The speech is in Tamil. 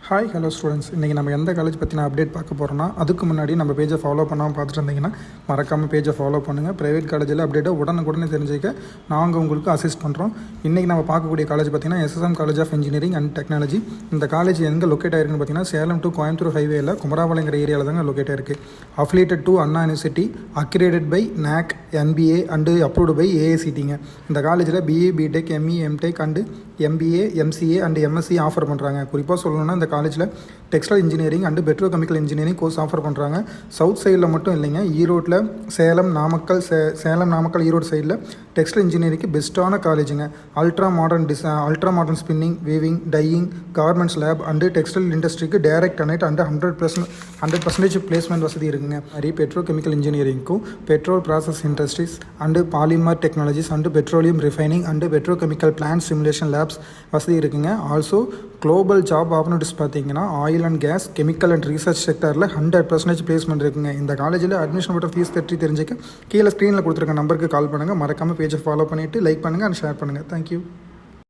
ஹாய் ஹலோ ஸ்டூடெண்ட்ஸ், இன்றைக்கி நம்ம எந்த காலேஜ் பற்றி நான் அப்டேட் பார்க்க போகிறோன்னா, அதுக்கு முன்னாடி நம்ம பேஜை ஃபாலோ பண்ணாமல் பார்த்துட்டு இருந்தீங்கன்னா மறக்காமல் பேஜை ஃபாலோ பண்ணுங்கள். ப்ரைவேட் காலேஜில் அப்டேட்டை உடனுக்குடனே தெரிஞ்சுக்க நாங்கள் உங்களுக்கு அசிஸ்ட் பண்ணுறோம். இன்றைக்கி நம்ம பார்க்கக்கூடிய காலேஜ் பார்த்திங்கன்னா SSM college of engineering and technology. இந்த காலேஜ் எங்கே லொக்கேட் ஆயிருக்குன்னு பார்த்தீங்கன்னா சேலம் டு கோயம்புத்தூர் ஹைவேயில் குமராபாளையங்கிற ஏரியாவில் தாங்க லொக்கேட் ஆயிருக்கு. Affiliated to Anna university, accredited by NAC, NBA and approved by AICTங்க. இந்த காலேஜில் BA, BTech, ME, MTech and MBA, MCA and MSc offer பண்ணுறாங்க. குறிப்பாக சொல்லணும்னா இந்த காலேஜில் textile engineering and petrochemical engineering course offer பண்ணுறாங்க. சவுத் சைடில் மட்டும் இல்லைங்க, ஈரோட்டில் சேலம், நாமக்கல், ஈரோடு சைடில் டெக்ஸ்டைல் இன்ஜினியரிங்க்கு பெஸ்ட்டான காலேஜுங்க. Ultra modern spinning, weaving, dyeing, garments lab and textile இண்டஸ்ட்ரிக்கு டைரக்ட் கனெக்ட் அண்டு 100% பிளேஸ்மெண்ட் வசதி இருக்குங்க. மாதிரி பெட்ரோகெமிக்கல் இன்ஜினியரிங்க்கும் petrol process industries and polymer technologies and petroleum refining and petrochemical plant simulation labs வசதி இருக்குங்க. ஆல்சோ குளோபல் ஜாப் ஆப்பர்ச்சுனிட்டிஸ் பார்த்தீங்கன்னா oil and gas, chemical and research செக்டரில் 100% பிளேஸ்மெண்ட் இருக்குங்க. இந்த காலேஜில் அட்மிஷன் பட்ட ஃபீஸ் பற்றி தெரிஞ்சுக்க கீழே ஸ்க்ரீனில் கொடுத்துருக்க நம்பருக்கு கால் பண்ணுங்கள். மறக்காமல் பேஜை ஃபாலோ பண்ணிவிட்டு லைக் பண்ணுங்கள் அண்ட் ஷேர் பண்ணுங்கள். தேங்க்யூ.